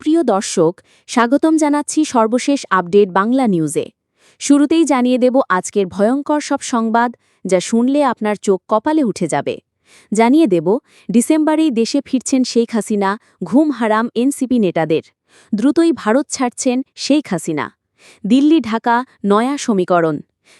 সুপ্রিয় দর্শক, স্বাগতম জানাচ্ছি সর্বশেষ আপডেট বাংলা নিউজে। শুরুতেই জানিয়ে দেব আজকের ভয়ঙ্কর সব সংবাদ, যা শুনলে আপনার চোখ কপালে উঠে যাবে। জানিয়ে দেব, ডিসেম্বরেই দেশে ফিরছেন শেখ হাসিনা, ঘুম হারাম এনসিপি নেতাদের। দ্রুতই ভারত ছাড়ছেন শেখ হাসিনা। দিল্লি ঢাকা নয়া সমীকরণ।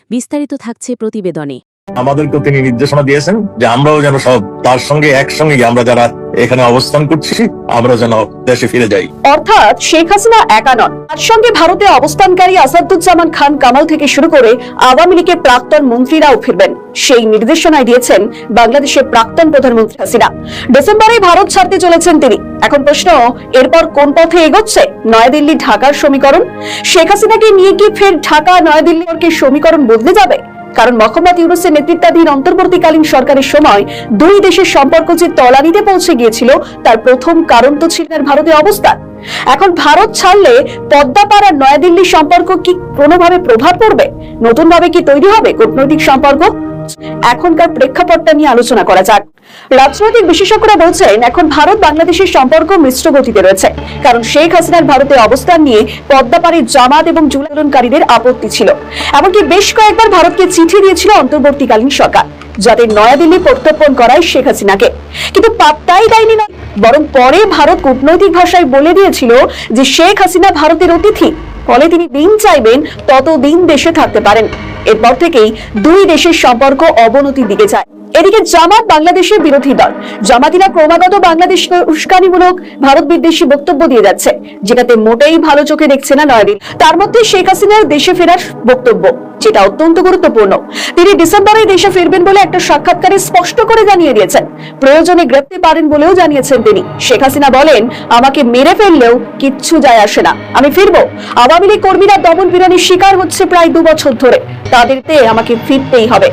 বিস্তারিত থাকছে প্রতিবেদনে। আমাদেরকে তিনি নির্দেশনা দিয়েছেন যে আমরাও যেন সব তার সঙ্গে একসঙ্গে আমরা যারা এখানে অবস্থান করছি আমরা যেন দেশে ফিরে যাই। অর্থাৎ শেখ হাসিনা একা নন, তার সঙ্গে ভারতে অবস্থানকারী আসাদুজ্জামান খান কামাল থেকে শুরু করে আওয়ামী লীগের প্রাক্তন মন্ত্রীরাও ফিরবেন, সেই নির্দেশনায় দিয়েছেন বাংলাদেশের প্রাক্তন প্রধানমন্ত্রী হাসিনা। ডিসেম্বরে ভারত ছাড়তে চলেছেন তিনি। এখন প্রশ্ন, এরপর কোন পথে এগোচ্ছে নয়াদিল্লি ঢাকার সমীকরণ? শেখ হাসিনাকে নিয়ে কি ফের ঢাকা নয়াদিল্লির সমীকরণ বদলে যাবে? কারণ মোহাম্মদ ইউনূসের নেতৃত্বাধীন অন্তর্বর্তীকালীন সরকারের সময় দুই দেশের সম্পর্ক যে তলানিতে পৌঁছে গিয়েছিল, তার প্রথম কারণ তো ছিল ভারতের অবস্থান। এখন ভারত ছাড়লে পদ্মাপাড় আর নয়াদিল্লির সম্পর্ক কি কোনোভাবে প্রভাব পড়বে? নতুন ভাবে কি তৈরি হবে কূটনৈতিক সম্পর্ক? এখনকার প্রেক্ষাপটটা নিয়ে আলোচনা করা যাক। রাজনৈতিক বিশেষজ্ঞরা বলছেন, এখন ভারত বাংলাদেশের সম্পর্ক মিশ্র গতিতে রয়েছে। কারণ শেখ হাসিনার ভারতে অবস্থান নিয়ে পদ্মাপাড়ের জামাত এবং জুলাই আন্দোলনকারীদের আপত্তি ছিল। এমনকি বেশ কয়েকবার ভারতকে চিঠি দিয়েছিল অন্তর্বর্তীকালীন সরকার, যাতে নয়াদিল্লি প্রত্যর্পণ করায় শেখ হাসিনাকে। কিন্তু পাত্তাই দেয়নি না, বরং পরে ভারত কূটনৈতিক ভাষায় বলে দিয়েছিল যে শেখ হাসিনা ভারতের অতিথি, ফলে তিনি দিন চাইবেন ততদিন দেশে থাকতে পারেন। এরপর থেকেই দুই দেশের সম্পর্ক অবনতির দিকে যায়। এদিকে জামাত বাংলাদেশের বিরোধী দল। জামাতিরা ক্রমাগত বাংলাদেশকে উস্কানিমূলক ভারত বিদ্বেষী বক্তব্য দিয়ে যাচ্ছে, যেটাতে মোটেই ভালো চোখে দেখছে না নয়াদিল্লি। তার মধ্যে শেখ হাসিনার দেশে ফেরার বক্তব্য, যেটা অত্যন্ত গুরুত্বপূর্ণ। তিনি ডিসেম্বরে দেশে ফিরবেন বলে একটা সাক্ষাৎকারে স্পষ্ট করে জানিয়ে দিয়েছেন। প্রয়োজনে গ্রেপ্তার পারেন বলেও জানিয়েছেন তিনি। শেখ হাসিনা বলেন, আমাকে মেরে ফেললেও কিচ্ছু যায় আসে না, আমি ফিরবো। আওয়ামী লীগ কর্মীরা দমন পীড়নের শিকার হচ্ছে প্রায় 2 বছর ধরে, তাদেরতে আমাকে ফিরতেই হবে।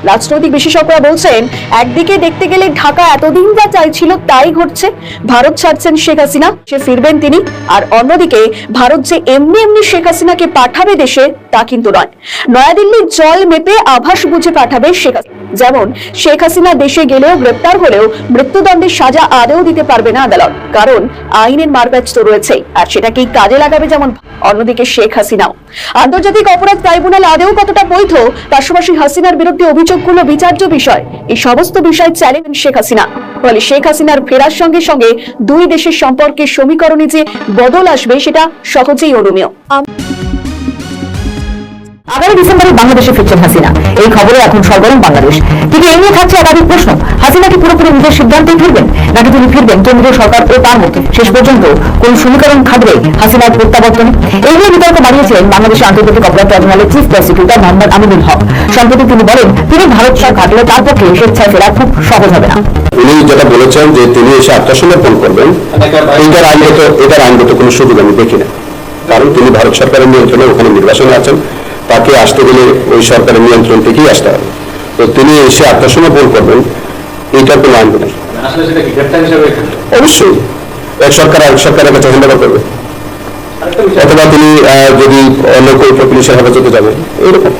রাজনৈতিক বিশেষজ্ঞরা বলছেন, একদিকে দেখতে গেলে ঢাকা এতদিন যা চাইছিল তাই ঘটছে, ভারত ছাড়ছেন শেখ হাসিনা, সে ফিরবেন তিনি। আর অন্যদিকে ভারত যে এমনি এমনি শেখ হাসিনাকে পাঠাবে দেশে, তা কিন্তু নয়। নয়াদিল্লির জল মেপে আভাস বুঝে পাঠাবে শেখ হাসিনা। যেমন শেখ হাসিনা দেশে গেলেও গ্রেপ্তার হলেও মৃত্যুদণ্ডের সাজা আদেও দিতে পারবে না আদালত, কারণ আইনের মারপ্যাচ তো রয়েছেই, আর সেটাকেই কাজে লাগাবে যেমন। অন্যদিকে শেখ হাসিনাও আন্তর্জাতিক অপরাধ ট্রাইব্যুনাল আদেও কতটা বৈধ, পাশাপাশি হাসিনার বিরুদ্ধে অভিযোগগুলো বিচার্য বিষয়, এই সমস্ত বিষয় চ্যালেঞ্জ শেখ হাসিনা। ফলে শেখ হাসিনার ফেরার সঙ্গে সঙ্গে দুই দেশের সম্পর্কের সমীকরণে যে বদল আসবে, সেটা সহজেই অনুমেয়। আগামী ডিসেম্বরে বাংলাদেশে ফিরছেন হাসিনা, এই খবরে এখন সরগরম বাংলাদেশ। কিন্তু এই নিয়ে থাকছে একাধিক প্রশ্ন। হাসিনা কি পুরোপুরি নিজের সিদ্ধান্তেই ফিরবেন, নাকি তিনি ফিরবেন কেন্দ্রীয় সরকার ও তার মধ্যে? শেষ পর্যন্ত কোন সমীকরণ খাটবে হাসিনার প্রত্যাবর্তন? এই নিয়ে বিতর্ক বাড়িয়েছিলেন বাংলাদেশের আন্তর্জাতিক অপরাধ ট্রাইব্যুনালের চিফ প্রসিকিউটর মোহাম্মদ আমিনুল হক। সম্প্রতি তিনি বলেন, তিনি ভারত সরকার ঘাটলে তার পক্ষে স্বেচ্ছায় ফেরা খুব সহজ হবে না। উনি যেটা বলেছেন যে তিনি এসে আত্মসমর্পণ করবেন, এটার আইনগত কোনো সুযোগ আমি দেখি না। কারণ তিনি ভারত সরকারের নিয়ন্ত্রণে ওখানে নির্বাচনে আছেন, তাকে আসতে গেলে ওই সরকারের নিয়ন্ত্রণ থেকেই আসতে হবে। তো তিনি এসে আত্মসমর্পণ করবেন, এইটার কোনো আইন নেই। অবশ্যই এক সরকার আরেক সরকারের কাছে হ্যান্ডওভার করবে, অথবা তিনি যদি অন্য কোনো পুলিশের হেফাজতে যাবেন, এরকম।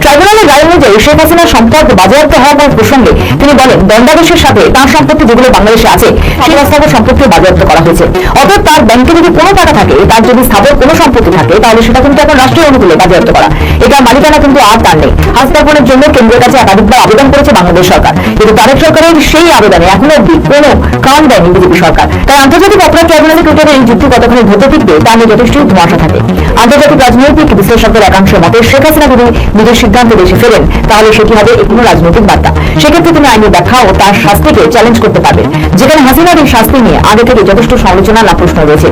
ট্রাইব্যুনালের রায় অনুযায়ী শেখ হাসিনার সম্পদ বাজেয়াপ্ত হওয়ার প্রসঙ্গে তিনি বলেন, দণ্ডাদেশের সাথে তার সম্পত্তি যেগুলো বাংলাদেশে আছে, সেই স্থাবর সম্পত্তি বাজেয়াপ্ত করা হয়েছে। অতএব তার ব্যাংকে যদি কোনো টাকা থাকে, তার যদি স্থাবর কোনো সম্পত্তি থাকে, তাহলে সেটা কিন্তু এখন রাষ্ট্রীয় অনুকূলে বাজেয়াপ্ত করা, এটা মালিকানা কিন্তু আর তার নেই। হস্তান্তরের জন্য কেন্দ্রের কাছে একাধিকবার আবেদন করেছে বাংলাদেশ সরকার, কিন্তু তারেক সরকারের সেই আবেদনে এখনো অব্দি কোনো কান দেয়নি বিজেপি সরকার। তাই আন্তর্জাতিক অপরাধ ট্রাইব্যুনালের কোর্টের এই যুক্তি কতখানি ধরতে টিকবে, তা নিয়ে যথেষ্ট ধোঁয়াশা থাকে। আন্তর্জাতিক রাজনৈতিক বিশ্লেষকদের একাংশের মতে, শেখ হাসিনা যদি নিজের সিদ্ধান্তে দেশে ফেরেন, তাহলে সেটি হবে কোনো রাজনৈতিক বার্তা। সেক্ষেত্রে তিনি আইনি ব্যাখ্যা ও তার শাস্তিকে চ্যালেঞ্জ করতে পারবেন, যেখানে হাসিনার এই শাস্তি নিয়ে আগে থেকে যথেষ্ট সমালোচনা না প্রশ্ন রয়েছে।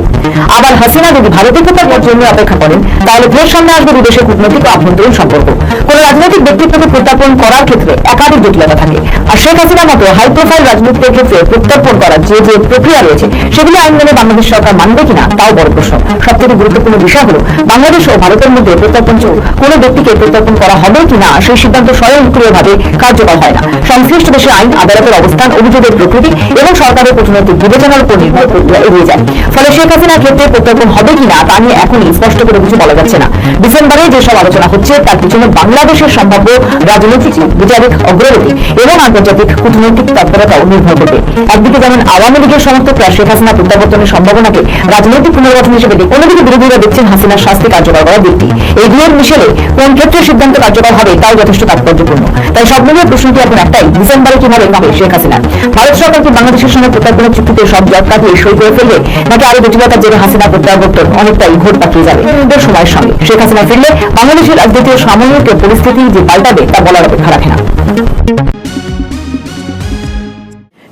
আবার হাসিনা যদি ভারতের প্রত্যাবর্তনের জন্য অপেক্ষা করেন, তাহলে ফের সামনে আসবে দুদেশের কূটনৈতিক ও আভ্যন্তরীণ সম্পর্ক। কোন রাজনৈতিক ব্যক্তিত্বকে প্রত্যার্পণ করার ক্ষেত্রে একাধিক জটিলতা থাকে, আর শেখ হাসিনার মতো হাই প্রোফাইল রাজনীতির ক্ষেত্রে প্রত্যার্পণ করার যে প্রক্রিয়া রয়েছে, সেগুলি আইন মেনে বাংলাদেশ সরকার মানবে কিনা, তাও বড় প্রশ্ন। সবথেকে গুরুত্বপূর্ণ বিষয় হলো বাংলাদেশ ও ভারতের মধ্যে প্রত্যর্পণ কোনো ব্যক্তিকে প্রত্যর্পণ করা হবে কিনা সেই সিদ্ধান্ত স্বয়ংক্রিয়ভাবে কার্যকর হয় না। সংশ্লিষ্ট দেশের আইন, আদালতের অবস্থান, অভিযোগের প্রকৃতি এবং সরকারের কূটনৈতিক বিবেচনার উপর নির্ভর প্রক্রিয়া এগিয়ে যায়। ফলে শেখ হাসিনার ক্ষেত্রে প্রত্যর্পণ হবে কিনা তা নিয়ে এখনই স্পষ্ট করে কিছু বলা যাচ্ছে না। ডিসেম্বরে যেসব আলোচনা হচ্ছে তার পিছনে বাংলাদেশের সম্ভাব্য রাজনৈতিক, বিচারিক অগ্রগতি এবং আন্তর্জাতিক কূটনৈতিক তৎপরতাও নির্ভর করবে। একদিকে যেমন আওয়ামী লীগের সমর্থকরা শেখ হাসিনা প্রত্যাবর্তনের সম্ভাবনাকে রাজনৈতিক পুনর্গঠন হিসেবে দেখে, অন্যদিকে বিরোধীরা দেখছেন হাসিনার শাস্তি কার্যকর করার দিকটি। এই দুয়ের মিশেলে কোন ক্ষেত্রে সিদ্ধান্ত কার্যকর হবে তাও যথেষ্ট তাৎপর্যপূর্ণ। তাই সব মিলিয়ে প্রশ্নটি এখন একটাই, ডিসেম্বরে কিভাবে হবে শেখ হাসিনা? ভারত সরকার কি বাংলাদেশের সঙ্গে প্রত্যাবর্তনের চুক্তিতে সব জট কাটিয়ে সই করে ফেলবে, নাকি আরো জটিলতার জেরে হাসিনা প্রত্যাবর্তন অনেকটাই ঘোর পাকিয়ে যাবে? সময়ের সঙ্গে শেখ হাসিনা ফিরলে বাংলাদেশের রাজনীতি ও সাময়িক পরিস্থিতি যে পাল্টাবে তা বলার অপেক্ষা রাখে না।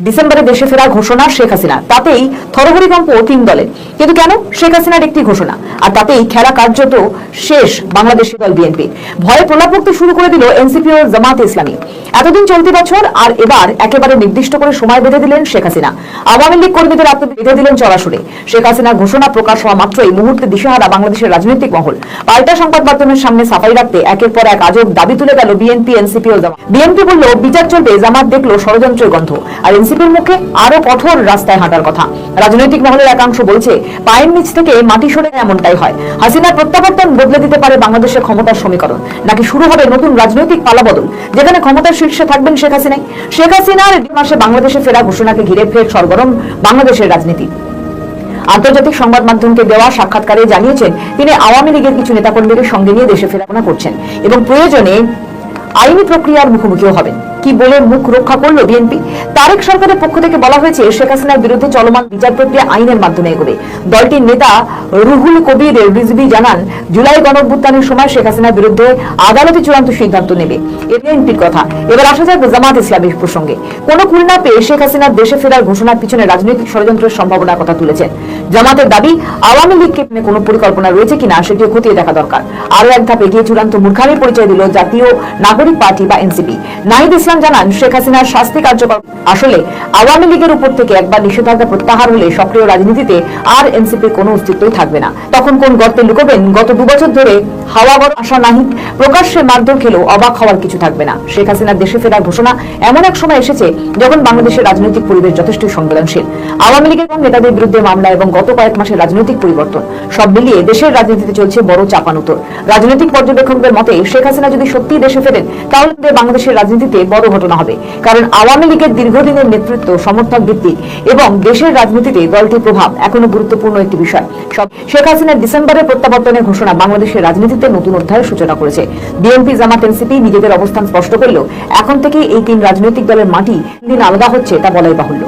ডিসেম্বরে দেশে ফেরা ঘোষণা শেখ হাসিনা, তাতেই থরহরিকম্প 3 দলের। কিন্তু কেন? শেখ হাসিনার একটি ঘোষণা, আর তাতেই খেলা কার্যত শেষ বাংলাদেশের দল বিএনপি। ভয়ে প্রলাপ মুক্তি শুরু করে দিল এনসিপি ও জামাতে ইসলামী। এতদিন চলতি বছর, আর এবার একেবারে নির্দিষ্ট করে সময় বেঁধে দিলেন শেখ হাসিনা। আওয়ামী লীগ কর্মীদের আত্মবিশ্বাস বেঁধে দিলেন চড়াশুরে। শেখ হাসিনার ঘোষণা প্রকাশ হওয়া মাত্রই মুহূর্তে দিশেহারা বাংলাদেশের রাজনৈতিক মহল। পাল্টা সংবাদ মাধ্যমের সামনে সাফাই রাখতে একের পর এক আজব দাবি তুলে গেল বিএনপি, এনসিপি ও জামাত। বিএনপি বলল বিচার চলবে, জামাত দেখলো ষড়যন্ত্রের গন্ধ, আর এনসিপির মুখে আরো কঠোর রাস্তায় হাঁটার কথা। রাজনৈতিক মহলের একাংশ বলছে পায়ের নিচ থেকে মাটি সরে এমনটাই হয়। হাসিনার প্রত্যাবর্তন বদলে দিতে পারে বাংলাদেশের ক্ষমতার সমীকরণ, নাকি শুরু হবে নতুন রাজনৈতিক পালাবদল, যেখানে ক্ষমতার শীর্ষে থাকবেন শেখ হাসিনাই। শেখ হাসিনার 2 মাসে বাংলাদেশে ফেরা ঘোষণাকে ঘিরে ফের সরগরম বাংলাদেশের রাজনীতি। আন্তর্জাতিক সংবাদ মাধ্যমকে দেওয়া সাক্ষাৎকারে জানিয়েছেন তিনি আওয়ামী লীগের কিছু নেতাকর্মীদের সঙ্গে নিয়ে দেশে ফেরাপনা করছেন এবং প্রয়োজনে আইনি প্রক্রিয়ার মুখোমুখিও হবেন। কি বলে মুখ রক্ষা করলো বিএনপি? তারেক সরকারের পক্ষ থেকে বলা হয়েছে শেখ হাসিনার বিরুদ্ধে চলমান বিচার প্রক্রিয়া আইনের মাধ্যমে এগোবে। দলটির নেতা রুহুল কবির রিজভী জানান, জুলাই গণঅভ্যুত্থানের সময় শেখ হাসিনার বিরুদ্ধে আদালতে চূড়ান্ত সিদ্ধান্ত নেবে। বিএনপির কথা। এবার আসা যাক জামাত ইসলামীর প্রসঙ্গে। কোনো কুল না পেয়ে শেখ হাসিনার দেশে ফেরার ঘোষণার পিছনে রাজনৈতিক ষড়যন্ত্রের সম্ভাবনার কথা তুলেছেন। জামাতের দাবি, আওয়ামী লীগকে কোনো পরিকল্পনা রয়েছে কিনা সেটিও খতিয়ে দেখা দরকার। আরো এক ধাপ এগিয়ে চূড়ান্ত মূর্খামির পরিচয় দিল জাতীয় নাগরিক পার্টি বা এনসিপি। নাহিদ ইসলাম জানান, শেখ হাসিনার শাস্তি কার্যকর। আসলে আওয়ামী লীগের উপর থেকে একবার নিষেধাজ্ঞা প্রত্যাহার হলে সক্রিয় রাজনীতিতে আর এনসিপির কোনো অস্তিত্বই থাকবে না। তখন কোন গর্তে লুকোবেন? গত 2 বছর ধরে হাওয়া গরম আসা নাহিদ প্রকাশ্যে মারধর খেলেও অবাক হওয়ার কিছু থাকবে না। শেখ হাসিনার দেশে ফেরার ঘোষণা এমন এক সময় এসেছে যখন বাংলাদেশের রাজনৈতিক পরিবেশ যথেষ্ট সংবেদনশীল। আওয়ামী লীগের নেতাদের বিরুদ্ধে মামলা এবং গত কয়েক মাসের রাজনৈতিক পরিবর্তন সব মিলিয়ে দেশের রাজনীতিতে চলছে বড় চাপানুতর। রাজনৈতিক পর্যবেক্ষকদের মতে শেখ হাসিনা যদি সত্যিই দেশে ফেরেন তাহলে বাংলাদেশের রাজনীতিতে বড় ঘটনা হবে, কারণ আওয়ামী লীগের দীর্ঘদিনের নেতৃত্ব, সমর্থক ভিত্তিক এবং দেশের রাজনীতিতে দলটির প্রভাব এখনো গুরুত্বপূর্ণ একটি বিষয়। শেখ হাসিনার ডিসেম্বরের প্রত্যাবর্তনের ঘোষণা বাংলাদেশের রাজনীতিতে নতুন অধ্যায়ের সূচনা করেছে। বিএনপি, জামাত, এনসিপি নিজেদের অবস্থান স্পষ্ট করলেও এখন থেকে এই 3 রাজনৈতিক দলের মাটি দিন আলাদা হচ্ছে তা বলাই বাহুল্য।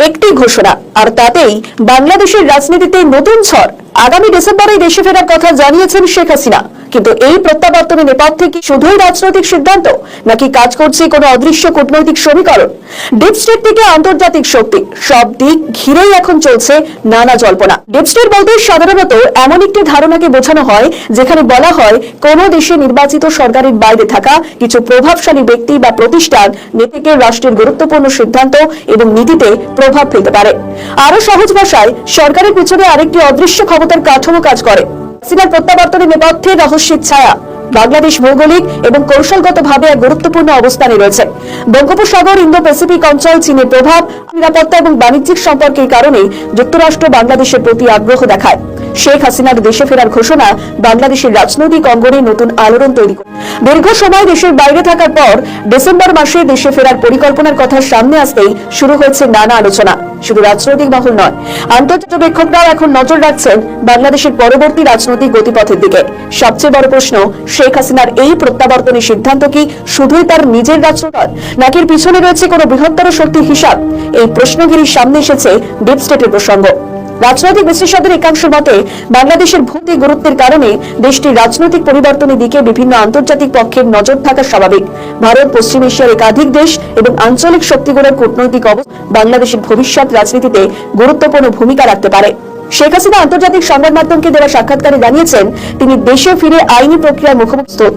একটি ঘোষণা, আর তাতেই বাংলাদেশের রাজনীতিতে নতুন ঝড়। আগামী ডিসেম্বরে দেশে ফেরার কথা জানিয়েছেন শেখ হাসিনা। কিন্তু এই প্রত্যাবর্তনের নেপথ্যে কি শুধুই রাজনৈতিক সিদ্ধান্ত, নাকি কাজ করছে কোনো অদৃশ্য কূটনৈতিক সমীকরণ? ডিপ স্টেট থেকে আন্তর্জাতিক শক্তি, সব দিক ঘিরেই এখন চলছে নানা জল্পনা। ডিপ স্টেট বলতে সাধারণত এমন একটি ধারণাকে বোঝানো হয় যেখানে বলা হয় কোনো দেশে নির্বাচিত সরকারের বাইরে থাকা কিছু প্রভাবশালী ব্যক্তি বা প্রতিষ্ঠান নেতাকে রাষ্ট্রের গুরুত্বপূর্ণ সিদ্ধান্ত এবং নীতিতে প্রভাব ফেলতে পারে। আরো সহজ ভাষায়, সরকারের পিছনে আরেকটি অদৃশ্য ক্ষমতার কাঠামো কাজ করে। হাসিনার প্রত্যাবর্তনের নেপথ্যে রহস্যের ছায়া। বাংলাদেশ ভৌগোলিক এবং কৌশলগতভাবে এক গুরুত্বপূর্ণ অবস্থানে রয়েছে। বঙ্গোপসাগর, ইন্দো প্যাসিফিক অঞ্চল, চীনের প্রভাব, নিরাপত্তা এবং বাণিজ্যিক সম্পর্কের কারণে যুক্তরাষ্ট্র বাংলাদেশের প্রতি আগ্রহ দেখায়। শেখ হাসিনার দেশে ফেরার ঘোষণা বাংলাদেশের রাজনৈতিক অঙ্গনে নতুন আলোড়ন তৈরি করে। দীর্ঘ সময় দেশের বাইরে থাকার পর ডিসেম্বর মাসে দেশে ফেরার পরিকল্পনার কথা সামনে আসতেই শুরু হয়েছে নানা আলোচনা। শুধু রাজনৈতিক মহল নয়, আন্তর্জাতিক পর্যবেক্ষকরাও এখন নজর রাখছেন বাংলাদেশের পরবর্তী রাজনৈতিক গতিপথের দিকে। সবচেয়ে বড় প্রশ্ন, শেখ হাসিনার এই প্রত্যাবর্তনের সিদ্ধান্ত কি শুধুই তার নিজের রাজনৈতিক, নাকি এর পিছনে রয়েছে কোনো বৃহত্তর শক্তির হিসাব? এই প্রশ্নগিরির সামনে এসেছে ডিপ স্টেটের প্রসঙ্গ। রাজনৈতিক বিশ্লেষকদের একাংশ মতে বাংলাদেশের ভূমি গুরুত্বের কারণে দেশটির রাজনৈতিক পরিবর্তনের দিকে বিভিন্ন আন্তর্জাতিক পক্ষের নজর থাকা স্বাভাবিক। ভারত, পশ্চিম এশিয়ার একাধিক দেশ এবং আঞ্চলিক শক্তিগুলোর কূটনৈতিক অবস্থা বাংলাদেশের ভবিষ্যৎ রাজনীতিতে গুরুত্বপূর্ণ ভূমিকা রাখতে পারে। শেখ হাসিনা আন্তর্জাতিক সংবাদ মাধ্যমকে দেওয়া সাক্ষাৎকারে জানিয়েছেন তিনি দেশে ফিরে আইনি প্রক্রিয়ার মুখোমুখি।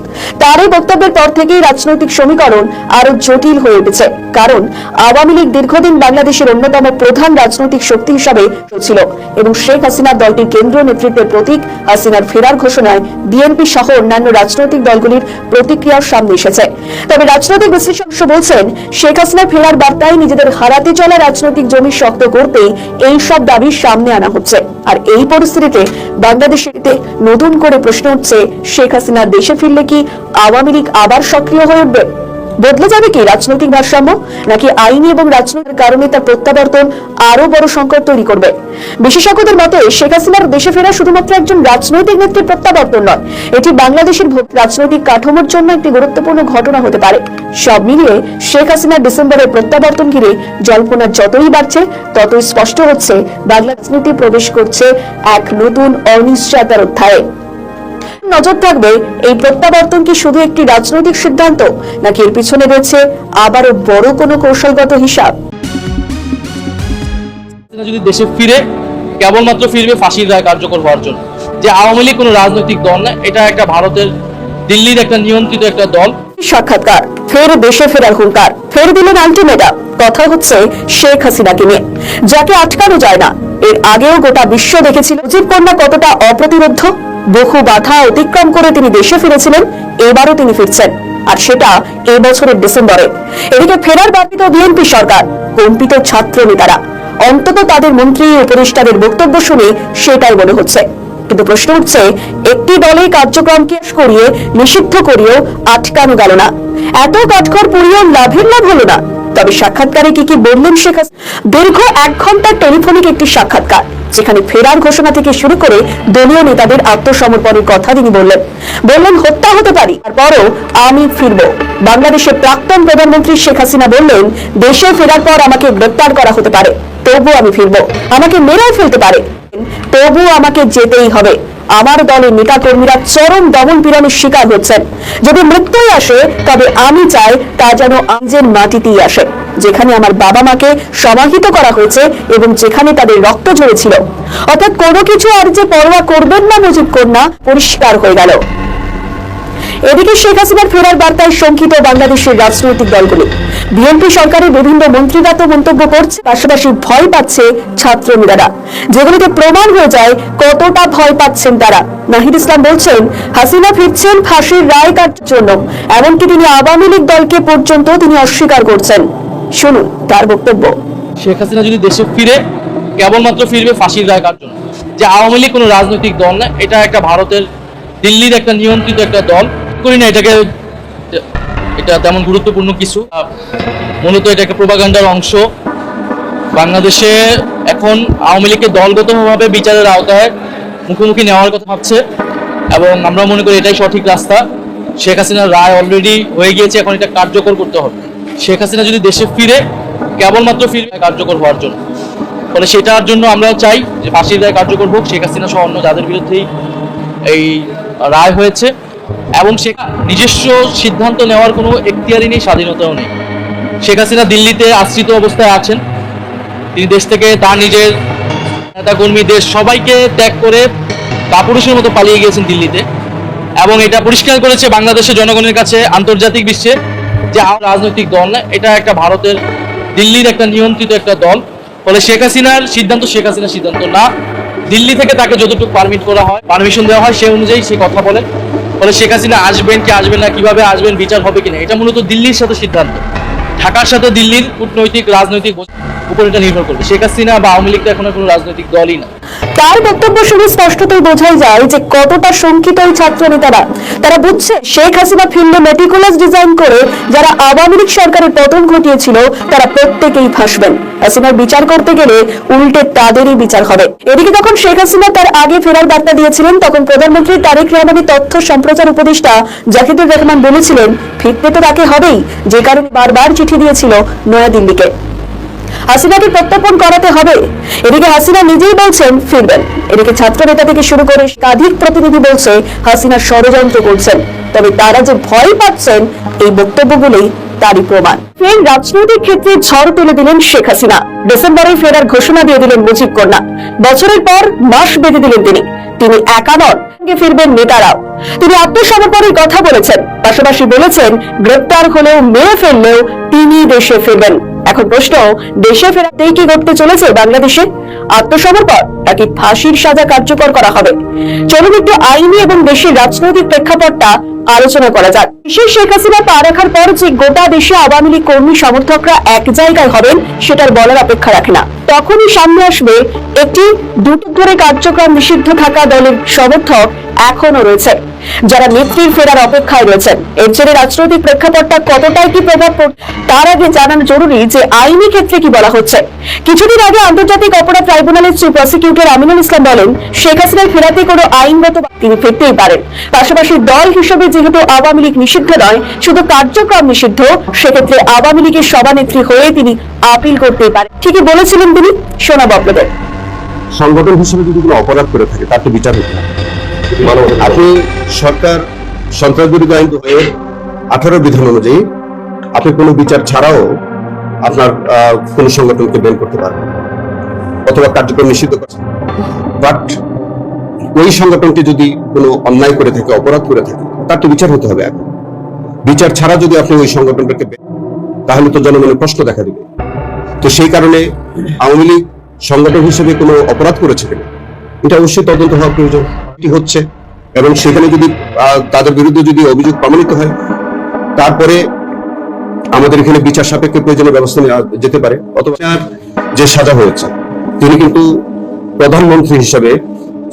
তার এই বক্তব্যের পর থেকেই রাজনৈতিক সমীকরণ আরো জটিল হয়ে উঠেছে, কারণ আওয়ামী লীগ দীর্ঘদিন বাংলাদেশের অন্যতম প্রধান রাজনৈতিক শক্তি হিসাবে ছিল এবং শেখ হাসিনার দলটির কেন্দ্রীয় নেতৃত্বের প্রতীক হাসিনার ফেরার ঘোষণায় বিএনপি সহ অন্যান্য রাজনৈতিক দলগুলির প্রতিক্রিয়ার সামনে এসেছে। তবে রাজনৈতিক বিশ্লেষক বলছেন শেখ হাসিনার ফেরার বার্তায় নিজেদের হারাতে চলা রাজনৈতিক জমি শক্ত করতেই এই সব দাবি সামনে আনা হচ্ছে। আর এই পরিস্থিতিতে বাংলাদেশের নতুন করে প্রশ্ন উঠছে, শেখ হাসিনা দেশে ফিরলে কি আওয়ামী লীগ আবার সক্রিয় হয়ে উঠবে? বদলে যাবে কি রাজনৈতিক ভারসাম্য, নাকি আইনি এবং রাজনৈতিক কারণে তার প্রত্যাবর্তন আরো বড় সংকট তৈরি করবে? বিশেষজ্ঞদের মতে শেখ হাসিনার দেশে ফেরা শুধুমাত্র একজন রাজনৈতিক নেত্রীর প্রত্যাবর্তন নয়, এটি বাংলাদেশের রাজনৈতিক কাঠামোর জন্য একটি গুরুত্বপূর্ণ ঘটনা হতে পারে। সব মিলিয়ে শেখ হাসিনার ডিসেম্বরের প্রত্যাবর্তন ঘিরে জল্পনা যতই বাড়ছে ততই স্পষ্ট হচ্ছে বাংলা রাজনীতি প্রবেশ করছে এক নতুন অনিশ্চয়তার অধ্যায়ে। নজর থাকবে এই প্রত্যাবর্তন কি শুধু একটি রাজনৈতিক সিদ্ধান্ত, নাকি এর পিছনে রয়েছে আবারও বড় কোনো কৌশলগত হিসাব। যদি দেশে ফিরে কেবলমাত্র ফিরবে ফাঁসির রায় কার্যকর হওয়ার জন্য। যে আওয়ামী লীগ কোনো রাজনৈতিক দল না, এটা একটা ভারতের দিল্লির একটা নিয়ন্ত্রিত একটা দল। সাক্ষাৎকার, ফের দেশে ফেরার হুঙ্কার, ফের দিলেন আলটিমেটাম। কথা হচ্ছে শেখ হাসিনাকে নিয়ে, যাকে আটকানো যায় না। এর আগেও গোটা বিশ্ব দেখেছিল মুজিব কন্যা কতটা অপ্রতিরোধ্য। বহু বাধা অতিক্রম করে তিনি দেশে ফিরেছিলেন, এবারও তিনি ফিরছেন, আর সেটা এই বছরের ডিসেম্বরে। এদিকে ফেরার বার্তিত বিএনপি সরকার, কম্পিত ছাত্র নেতারা, অন্তত তাদের মন্ত্রী উপদেষ্টাদের বক্তব্য শুনে সেটাই মনে হচ্ছে। কিন্তু প্রশ্ন উঠছে, একটি দলে কার্যক্রমকে করিয়ে নিষিদ্ধ করিয়েও আটকানো গেল না, এত কাঠখড় পুড়িয়েও লাভের লাভ হলো না। তবে সাক্ষাৎকারে কি কি বললেন শেখ হাসিনা? দীর্ঘ 1 ঘন্টার টেলিফোনিক একটি সাক্ষাৎকার, যেখানে ফেরার ঘোষণা থেকে শুরু করে দলীয় নেতাদের আত্মসমর্পণের কথা তিনি বললেন হত্যা হতে পারি, তারপরও আমি ফিরব। বাংলাদেশের প্রাক্তন প্রধানমন্ত্রী শেখ হাসিনা বললেন, দেশে ফেরার পর আমাকে গ্রেপ্তার করা হতে পারে, তবুও আমি ফিরব। আমাকে মেরেও ফেলতে পারে, তবুও আমাকে যেতেই হবে। আমার দলের নেতা কর্মীরা চরম দমন পীড়নের শিকার হচ্ছেন। যদি মৃত্যুই আসে, তবে আমি চাই তা যেন নিজের মাটিতেই আসে, যেখানে আমার বাবা মাকে সমাহিত করা হয়েছে এবং যেখানে তাদের রক্ত ঝরেছিল। অর্থাৎ কোনো কিছু আর যে পরোয়া করবেন না মুজিব কন্যা, পরিষ্কার হয়ে গেল। এদিকে শেখ হাসিনার ফেরার বার্তায় শঙ্কিত বাংলাদেশের রাজনৈতিক দলগুলো। বিএনপি সরকারের বিভিন্ন মন্ত্রীরা তো মন্তব্য করছে, পাশাপাশি ভয় পাচ্ছে ছাত্র নেতারা, যেগুলিতে প্রমাণ হয়ে যায় কতটা ভয় পাচ্ছেন তারা। নাহিদ ইসলাম বলছেন, হাসিনা ফিরছেন ফাঁসির রায় কাটার জন্য, এমনকি তিনি আওয়ামী লীগ দলকে পর্যন্ত তিনি অস্বীকার করছেন। শুনুন তার বক্তব্য। শেখ হাসিনা যদি দেশে ফিরে কেবলমাত্র ফিরবে ফাঁসির রায় কাটার জন্য। যে আওয়ামী লীগ কোনো রাজনৈতিক দল না, এটা একটা ভারতের দিল্লির একটা নিয়ন্ত্রিত একটা দল। করি না এটা তেমন গুরুত্বপূর্ণ কিছু, মূলত এটা একটা প্রোপাগান্ডার অংশ। বাংলাদেশে এখন আওয়ামী লীগকে দলগতভাবে বিচারের আওতায় মুখোমুখি নেওয়ার কথা ভাবছে, এবং আমরা মনে করি এটাই সঠিক রাস্তা। শেখ হাসিনার রায় অলরেডি হয়ে গিয়েছে, এখন এটা কার্যকর করতে হবে। শেখ হাসিনা যদি দেশে ফিরে কেবলমাত্র ফিরবে কার্যকর হওয়ার জন্য, ফলে সেটার জন্য আমরা চাই যে ফাঁসির রায় কার্যকর হোক। শেখ হাসিনা সহ অন্য যাদের বিরুদ্ধেই এই রায় হয়েছে, এবং সে নিজস্ব সিদ্ধান্ত নেওয়ার কোনো এখতিয়ারই নেই, স্বাধীনতাও নেই। শেখ হাসিনা দিল্লিতে আশ্রিত অবস্থায় আছেন। তিনি দেশ থেকে তার নিজের নেতাকর্মী দেশ সবাইকে ত্যাগ করে কাপুরুষের মতো পালিয়ে গিয়েছেন দিল্লিতে, এবং এটা পরিষ্কার করেছে বাংলাদেশের জনগণের কাছে, আন্তর্জাতিক বিশ্বে, যে রাজনৈতিক দল না, এটা একটা ভারতের দিল্লির একটা নিয়ন্ত্রিত একটা দল। ফলে শেখ হাসিনার সিদ্ধান্ত শেখ হাসিনার সিদ্ধান্ত না, দিল্লি থেকে তাকে যতটুকু পারমিশন দেওয়া হয় সে অনুযায়ী সে কথা বলেন। ফলে শেখ হাসিনা আসবেন কি আসবেন না, কিভাবে আসবেন, বিচার হবে কিনা, এটা মূলত দিল্লির সাথে সিদ্ধান্ত। ঢাকার সাথে দিল্লির কূটনৈতিক রাজনৈতিক উপর এটা নির্ভর করবে। শেখ হাসিনা বা আওয়ামী লীগ তো এখন কোনো রাজনৈতিক দলই না। তার বক্তব্য শুনে স্পষ্টতই বোঝাই যায় যে কতটা শঙ্কিত এই ছাত্র নেতারা। তারা বুঝছে শেখ হাসিনা ফিল্মে মেটিকুলাস ডিজাইন করে যারা আওয়ামী লীগ সরকারের পতন ঘটিয়েছিল তারা প্রত্যেকেই ফাঁসবেন। হাসিনার বিচার করতে গেলে উল্টে তাদেরই বিচার হবে। এদিকে যখন শেখ হাসিনা তার আগে ফেরার বার্তা দিয়েছিলেন, তখন প্রধানমন্ত্রী তারেক রহমানের তথ্য সম্প্রচার উপদেষ্টা জাহিদুর রহমান বলেছিলেন, ফিরতে তো তাকে হবেই, যে কারণে বারবার চিঠি দিয়েছিল নয়াদিল্লিকে। হাসিনাকে প্রত্যর্পণ করাতে হবে। এদিকে হাসিনা নিজেই বলছেন ফিরবেন। এদিকে ছাত্র নেতা থেকে শুরু করে একাধিক প্রতিনিধি বলছে হাসিনা ষড়যন্ত্র করছেন। তবে তারা যে ভয় পাচ্ছেন, এই বক্তব্যগুলোই তারই প্রমাণ। ফের রাজনৈতিক ক্ষেত্রে ঝড় তুলে দিলেন শেখ হাসিনা। ডিসেম্বরে ফেরার ঘোষণা দিয়ে দিলেন মুজিব কন্যা। বছরের পর মাস বেঁধে দিলেন তিনি একা নন, ফিরবেন নেতারাও। তিনি আত্মসমর্পণের কথা বলেছেন, পাশাপাশি বলেছেন গ্রেপ্তার হলেও মেরে ফেললেও তিনি দেশে ফিরবেন। এখন প্রশ্ন, দেশে ফেরাতেই কি ঘটতে চলেছে বাংলাদেশে? আত্মসমর্পণ নাকি ফাঁসির সাজা কার্যকর করা হবে? চলুন একটু আইনি এবং দেশের রাজনৈতিক প্রেক্ষাপটটা আলোচনা করা যাক। দেশে শেখ হাসিনা পা রাখার পর যে গোটা দেশে আওয়ামী লীগ কর্মী সমর্থকরা এক জায়গায় হবেন সেটার বলার অপেক্ষা রাখে না। তখনই সামনে আসবে একটি দুটো ধরে কার্যক্রম নিষিদ্ধ থাকা দলের সমর্থক এখনো রয়েছে, যারা নেত্রীর ফেরার অপেক্ষায় রয়েছেন। এর জেরে রাজনৈতিক প্রেক্ষাপটটা কতটাই কি প্রভাব পড়বে তার আগে জানানো জরুরি যে আইনি ক্ষেত্রে কি বলা হচ্ছে। কিছুদিন আগে আন্তর্জাতিক অপরাধ ট্রাইব্যুনালের চিফ প্রসিকিউটর আমিনুল ইসলাম বলেন, শেখ হাসিনার ফেরাতে কোনো আইনগত তিনি ফিরতেই পারেন। পাশাপাশি দল হিসেবে যেহেতু আওয়ামী লীগ নিষিদ্ধ নয়, শুধু কার্যক্রম নিষিদ্ধ, সেক্ষেত্রে আওয়ামী লীগের সভানেত্রী হয়ে তিনি আপিল করতেই পারেন। ঠিকই বলেছিলেন তিনি, শোনাব আপনাদের। সংগঠন হিসেবে যদি কোনো অপরাধ করে থাকে তার তো বিচার হতে হবে। আপনি সরকার সন্ত্রাস বিরোধী আইন 2018 বিধান অনুযায়ী আপনি কোনো বিচার ছাড়াও আপনার কোন সংগঠনকে ব্যান করতে পারবেন অথবা কার্যক্রম নিষিদ্ধ করতে, বাট ওই সংগঠনটি যদি কোনো অন্যায় করে থাকে, অপরাধ করে থাকে, তার তো বিচার হতে হবে। এখন বিচার ছাড়া যদি আপনি ওই সংগঠনটাকে তাহলে তো জনমনে প্রশ্ন দেখা দিবে। তো সেই কারণে আওয়ামী লীগ সংগঠন হিসেবে কোনো অপরাধ করেছে কিনা এটা অবশ্যই তদন্ত হওয়া প্রয়োজন হচ্ছে, এবং সেখানে যদি তাদের বিরুদ্ধে যদি অভিযোগ প্রমাণিত হয় তারপরে আমাদের এখানে বিচার সাপেক্ষে প্রয়োজনীয় ব্যবস্থা নেওয়া যেতে পারে। অথবা যে সাজা হয়েছে তিনি কিন্তু প্রধানমন্ত্রী হিসেবে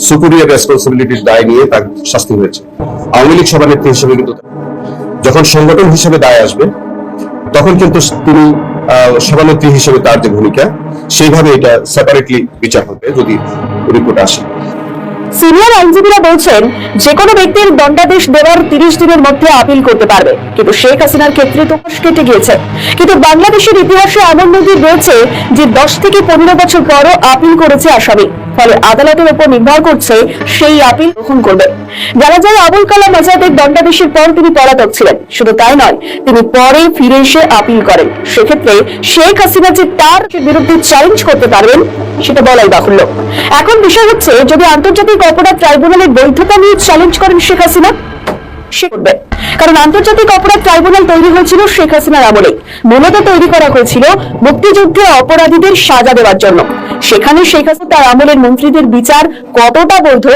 সুপিরিয়র রেসপন্সিবিলিটির দায় নিয়ে তার শাস্তি হয়েছে। আওয়ামী লীগ সভানেত্রী হিসেবে কিন্তু যখন সংগঠন হিসেবে দায় আসবে তখন কিন্তু তিনি সভানেত্রী হিসেবে তার যে ভূমিকা সেইভাবে এটা সেপারেটলি বিচার হবে যদি রিপোর্ট আসে। সিনিয়র আইনজীবীরা বলছেন, যে কোনো ব্যক্তির দণ্ডাদেশ দেওয়ার 30 দিনের মধ্যে আপিল করতে পারবে, কিন্তু শেখ হাসিনার ক্ষেত্রে তো মাস কেটে গিয়েছে। কিন্তু বাংলাদেশের ইতিহাসে এমন নজির রয়েছে যে 10 থেকে 15 বছর পরও আপিল করেছে আসামি। ফলে আদালতের উপর নির্ভর করছে সেই আপিল কখন করবে। যারা যায় আবুল কালাম আজাদের দণ্ডাদেশের পর তিনি পলাতক ছিলেন, শুধু তাই নয়, তিনি পরে ফিরে এসে আপিল করেন। সেক্ষেত্রে শেখ হাসিনা যে তার বিরুদ্ধে চ্যালেঞ্জ করতে পারবেন সেটা বলাই বাহুল্য। এখন বিষয় হচ্ছে, যদি আন্তর্জাতিক অপরাধ ট্রাইব্যুনালের বৈধতা নিয়ে চ্যালেঞ্জ করেন শেখ হাসিনা, সে করবে। কারণ আন্তর্জাতিক অপরাধ ট্রাইব্যুনাল তৈরি হয়েছিল শেখ হাসিনার আমলে। মূলত তৈরি করা হয়েছিল মুক্তিযুদ্ধে অপরাধীদের সাজা দেওয়ার জন্য। সেখানে শেখ হাসিনা তার আমলের মন্ত্রীদের বিচার কতটা বৈধ,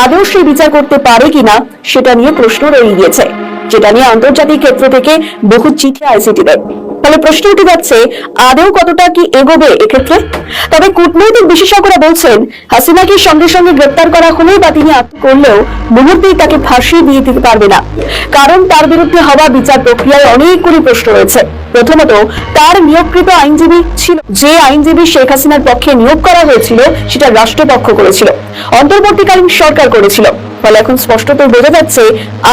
আদৌ সে বিচার করতে পারে কিনা সেটা নিয়ে প্রশ্ন রয়ে গিয়েছে, যেটা নিয়ে আন্তর্জাতিক ক্ষেত্র থেকে বহু চিঠি আইসিটি দেয়। তাহলে প্রশ্ন উঠে যাচ্ছে, আদৌ কতটা কি এগোবে এক্ষেত্রে? তবে কূটনৈতিক বিশেষজ্ঞরা বলছেন, হাসিনাকে সঙ্গে সঙ্গে গ্রেপ্তার করা হলেও বা তিনি আত্মহত্যা করলেও মুহূর্তেই তাকে ফাঁসি দিয়ে দিতে পারবে না। কারণ তার বিরুদ্ধে হওয়া বিচার প্রক্রিয়ায় অনেকগুলি প্রশ্ন রয়েছে। প্রথমত, তার নিয়োগকৃত আইনজীবী ছিল, যে আইনজীবী শেখ হাসিনার পক্ষে নিয়োগ করা হয়েছিল সেটা রাষ্ট্রপক্ষ করেছিল, অন্তর্বর্তীকালীন সরকার করেছিল। ফলে এখন স্পষ্টতই বোঝা যাচ্ছে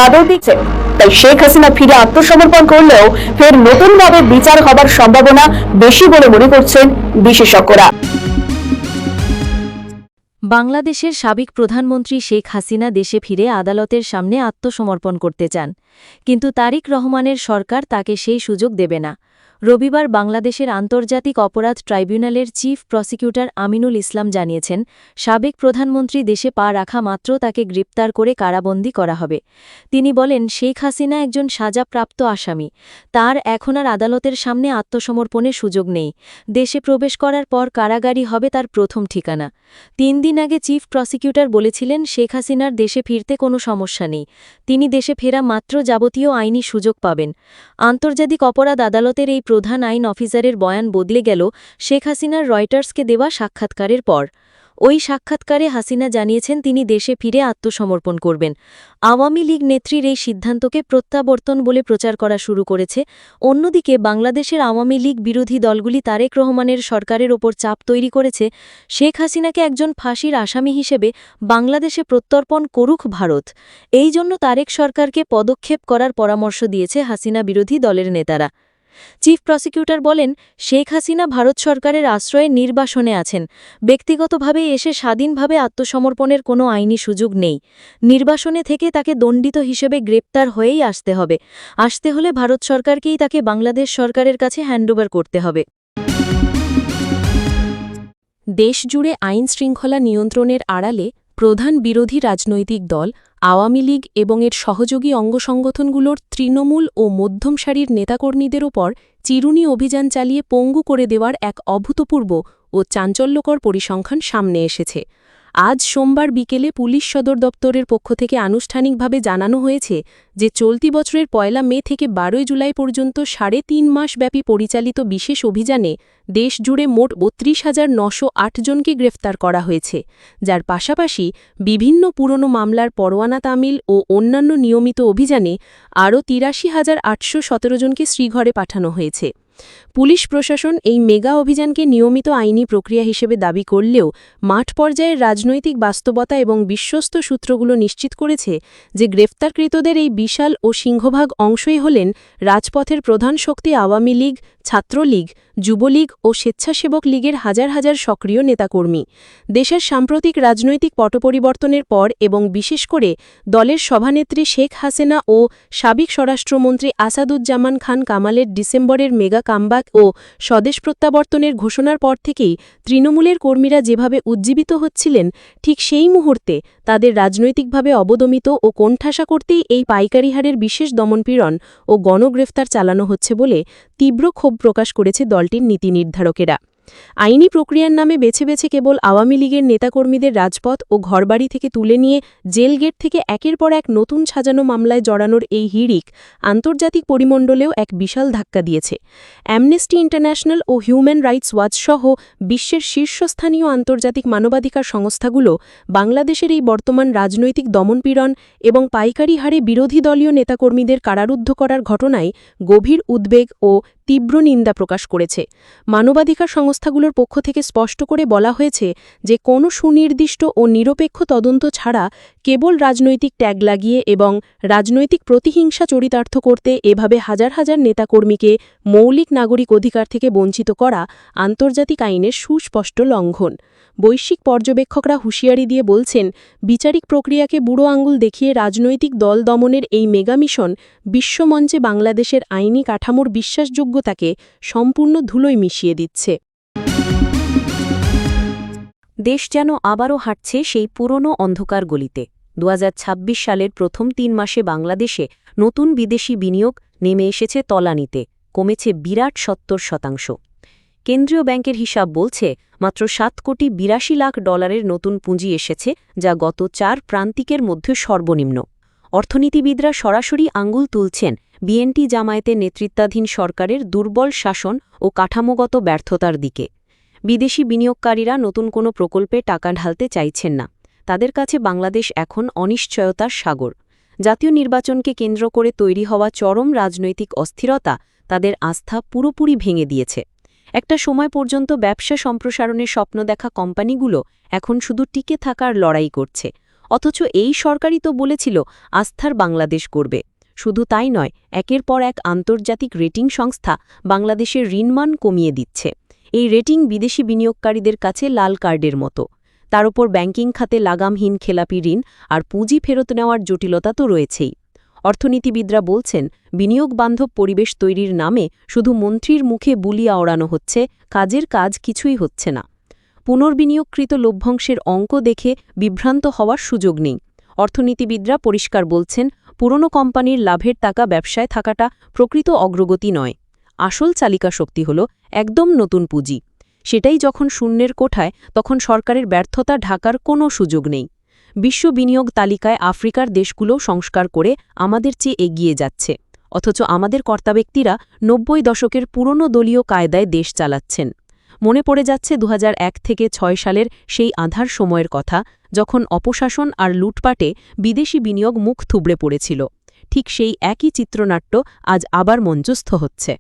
আদৌ দিচ্ছে। তাই শেখ হাসিনা ফিরে আত্মসমর্পণ করলেও ফের নতুন ভাবে বিচার হবার সম্ভাবনা বেশি বলে মনে করছেন বিশেষজ্ঞরা। বাংলাদেশের সাবেক প্রধানমন্ত্রী শেখ হাসিনা দেশে ফিরে আদালতের সামনে আত্মসমর্পণ করতে চান, কিন্তু তারেক রহমানের সরকার তাকে সেই সুযোগ দেবে না। রবিবার বাংলাদেশের আন্তর্জাতিক অপরাধ ট্রাইব্যুনালের চিফ প্রসিকিউটর আমিনুল ইসলাম জানিয়েছেন, সাবেক প্রধানমন্ত্রী দেশে পা রাখা মাত্র তাকে গ্রেপ্তার করে কারাবন্দী করা হবে। তিনি বলেন, শেখ হাসিনা একজন সাজাপ্রাপ্ত আসামি, তার এখন আর আদালতের সামনে আত্মসমর্পণের সুযোগ নেই। দেশে প্রবেশ করার পর কারাগারই হবে তার প্রথম ঠিকানা। 3 দিন আগে চিফ প্রসিকিউটর বলেছিলেন, শেখ হাসিনার দেশে ফিরতে কোনো সমস্যা নেই, তিনি দেশে ফেরা মাত্র যাবতীয় আইনি সুযোগ পাবেন। আন্তর্জাতিক অপরাধ আদালতের এই প্রধান আইন অফিসারের বয়ান বদলে গেল শেখ হাসিনার রয়টার্সকে দেওয়া সাক্ষাৎকারের পর। ওই সাক্ষাৎকারে হাসিনা জানিয়েছেন তিনি দেশে ফিরে আত্মসমর্পণ করবেন। আওয়ামী লীগ নেত্রীর এই সিদ্ধান্তকে প্রত্যাবর্তন বলে প্রচার করা শুরু করেছে। অন্যদিকে বাংলাদেশের আওয়ামী লীগ বিরোধী দলগুলি তারেক রহমানের সরকারের ওপর চাপ তৈরি করেছে, শেখ হাসিনাকে একজন ফাঁসির আসামি হিসেবে বাংলাদেশে প্রত্যর্পণ করুক ভারত। এই জন্য তারেক সরকারকে পদক্ষেপ করার পরামর্শ দিয়েছে হাসিনা বিরোধী দলের নেতারা। চিফ প্রসিকিউটর বলেন, শেখ হাসিনা ভারত সরকারের আশ্রয়ে নির্বাসনে আছেন। ব্যক্তিগতভাবে এসে স্বাধীনভাবে আত্মসমর্পণের কোনো আইনি সুযোগ নেই। নির্বাসনে থেকে তাকে দণ্ডিত হিসেবে গ্রেপ্তার হয়েই আসতে হবে। আসতে হলে ভারত সরকারকেই তাকে বাংলাদেশ সরকারের কাছে হ্যান্ডওভার করতে হবে। দেশজুড়ে আইন শৃঙ্খলা নিয়ন্ত্রণের আড়ালে প্রধান বিরোধী রাজনৈতিক দল আওয়ামী লীগ এবং এর সহযোগী অঙ্গসংগঠনগুলোর তৃণমূল ও মধ্যম সারির নেতাকর্মীদের ওপর চিরুনি অভিযান চালিয়ে পঙ্গু করে দেওয়ার এক অভূতপূর্ব ও চাঞ্চল্যকর পরিসংখ্যান সামনে এসেছে। আজ সোমবার বিকেলে পুলিশ সদর দপ্তরের পক্ষ থেকে আনুষ্ঠানিকভাবে জানানো হয়েছে যে চলতি বছরের ১ মে থেকে ১২ জুলাই পর্যন্ত ৩.৫ মাসব্যাপী পরিচালিত বিশেষ অভিযানে দেশজুড়ে মোট ৩২,৯০৮ জনকে গ্রেফতার করা হয়েছে, যার পাশাপাশি বিভিন্ন পুরনো মামলার পরোয়ানা তামিল ও অন্যান্য নিয়মিত অভিযানে আরও ৮৩,৮১৭ জনকে শ্রীঘরে পাঠানো হয়েছে। পুলিশ প্রশাসন এই মেগা অভিযানকে নিয়মিত আইনি প্রক্রিয়া হিসেবে দাবি করলেও মাঠ পর্যায়ের রাজনৈতিক বাস্তবতা এবং বিশ্বস্ত সূত্রগুলো নিশ্চিত করেছে যে গ্রেফতারকৃতদের এই বিশাল ও সিংহভাগ অংশই হলেন রাজপথের প্রধান শক্তি আওয়ামী লীগ, ছাত্রলীগ, যুবলীগ ও স্বেচ্ছাসেবক লীগের হাজার হাজার সক্রিয় নেতাকর্মী। দেশের সাম্প্রতিক রাজনৈতিক পটপরিবর্তনের পর এবং বিশেষ করে দলের সভানেত্রী শেখ হাসিনা ও সাবেক স্বরাষ্ট্রমন্ত্রী আসাদুজ্জামান খান কামালের ডিসেম্বরের মেগা কামব্যাক ও স্বদেশ প্রত্যাবর্তনের ঘোষণার পর থেকেই তৃণমূলের কর্মীরা যেভাবে উজ্জীবিত হচ্ছিলেন, ঠিক সেই মুহূর্তে তাদের রাজনৈতিকভাবে অবদমিত ও কোণঠাসা করতেই এই পাইকারি হারের বিশেষ দমনপীড়ন ও গণগ্রেফতার চালানো হচ্ছে বলে তীব্র ক্ষোভ প্রকাশ করেছে দলটির নীতি নির্ধারকেরা। আইনি প্রক্রিয়ার নামে বেছে বেছে কেবল আওয়ামী লীগের নেতাকর্মীদের রাজপথ ও ঘরবাড়ি থেকে তুলে নিয়ে জেল গেট থেকে একের পর এক নতুন সাজানো মামলায় জড়ানোর এই হিড়িক আন্তর্জাতিক পরিমণ্ডলেও এক বিশাল ধাক্কা দিয়েছে। অ্যামনেস্টি ইন্টারন্যাশনাল ও হিউম্যান রাইটস ওয়াচ সহ বিশ্বের শীর্ষস্থানীয় আন্তর্জাতিক মানবাধিকার সংস্থাগুলো বাংলাদেশের এই বর্তমান রাজনৈতিক দমনপীড়ন এবং পাইকারি হারে বিরোধী দলীয় নেতাকর্মীদের কারারুদ্ধ করার ঘটনায় গভীর উদ্বেগ ও তীব্র নিন্দা প্রকাশ করেছে। মানবাধিকার সংস্থাগুলোর পক্ষ থেকে স্পষ্ট করে বলা হয়েছে যে কোনো সুনির্দিষ্ট ও নিরপেক্ষ তদন্ত ছাড়া কেবল রাজনৈতিক ট্যাগ লাগিয়ে এবং রাজনৈতিক প্রতিহিংসা চরিতার্থ করতে এভাবে হাজার হাজার নেতাকর্মীকে মৌলিক নাগরিক অধিকার থেকে বঞ্চিত করা আন্তর্জাতিক আইনের সুস্পষ্ট লঙ্ঘন। বৈশ্বিক পর্যবেক্ষকরা হুঁশিয়ারি দিয়ে বলছেন, বিচারিক প্রক্রিয়াকে বুড়ো আঙুল দেখিয়ে রাজনৈতিক দল দমনের এই মেগা মিশন বিশ্বমঞ্চে বাংলাদেশের আইনি কাঠামোর বিশ্বাসযোগ্যতাকে সম্পূর্ণ ধুলোয় মিশিয়ে দিচ্ছে। দেশ যেন আবারও হাঁটছে সেই পুরনো অন্ধকার গলিতে। ২০২৬ সালের প্রথম ৩ মাসে বাংলাদেশে নতুন বিদেশি বিনিয়োগ নেমে এসেছে তলানিতে, কমেছে বিরাট ৭০%। কেন্দ্রীয় ব্যাংকের হিসাব বলছে মাত্র $৭,৮২,০০,০০,০০০ নতুন পুঁজি এসেছে, যা গত ৪ প্রান্তিকের মধ্যে সর্বনিম্ন। অর্থনীতিবিদরা সরাসরি আঙুল তুলছেন বিএনপি জামায়াতের নেতৃত্বাধীন সরকারের দুর্বল শাসন ও কাঠামোগত ব্যর্থতার দিকে। বিদেশি বিনিয়োগকারীরা নতুন কোনো প্রকল্পে টাকা ঢালতে চাইছেন না। তাদের কাছে বাংলাদেশ এখন অনিশ্চয়তার সাগর। জাতীয় নির্বাচনকে কেন্দ্র করে তৈরি হওয়া চরম রাজনৈতিক অস্থিরতা তাদের আস্থা পুরোপুরি ভেঙে দিয়েছে। একটা সময় পর্যন্ত ব্যবসা সম্প্রসারণের স্বপ্ন দেখা কোম্পানিগুলো এখন শুধু টিকে থাকার লড়াই করছে। অথচ এই সরকারই তো বলেছিল আস্থার বাংলাদেশ করবে। শুধু তাই নয়, একের পর এক আন্তর্জাতিক রেটিং সংস্থা বাংলাদেশের ঋণমান কমিয়ে দিচ্ছে। এই রেটিং বিদেশি বিনিয়োগকারীদের কাছে লাল কার্ডের মতো। তার উপর ব্যাংকিং খাতে লাগামহীন খেলাপি ঋণ আর পুঁজি ফেরত নেওয়ার জটিলতা তো রয়েছেই। অর্থনীতিবিদরা বলছেন, বিনিয়োগ বান্ধব পরিবেশ তৈরির নামে শুধু মন্ত্রীর মুখে বুলি আওড়ানো হচ্ছে, কাজের কাজ কিছুই হচ্ছে না। পুনর্বিনিয়োগকৃত লভ্যাংশের অঙ্ক দেখে বিভ্রান্ত হওয়ার সুযোগ নেই। অর্থনীতিবিদরা পরিষ্কার বলছেন, পুরনো কোম্পানির লাভের টাকা ব্যবসায় থাকাটা প্রকৃত অগ্রগতি নয়। আসল চালিকা শক্তি হল একদম নতুন পুঁজি। সেটাই যখন শূন্যের কোঠায়, তখন সরকারের ব্যর্থতা ঢাকার কোনো সুযোগ নেই। বিশ্ব বিনিয়োগ তালিকায় আফ্রিকার দেশগুলো সংস্কার করে আমাদের চেয়ে এগিয়ে যাচ্ছে, অথচ আমাদের কর্তাব্যক্তিরা ৯০ দশকের পুরনো দলীয় কায়দায় দেশ চালাচ্ছেন। মনে পড়ে যাচ্ছে ২০০১ থেকে ৬ সালের সেই আঁধার সময়ের কথা, যখন অপশাসন আর লুটপাটে বিদেশি বিনিয়োগ মুখ থুবড়ে পড়েছিল। ঠিক সেই একই চিত্রনাট্য আজ আবার মঞ্চস্থ হচ্ছে।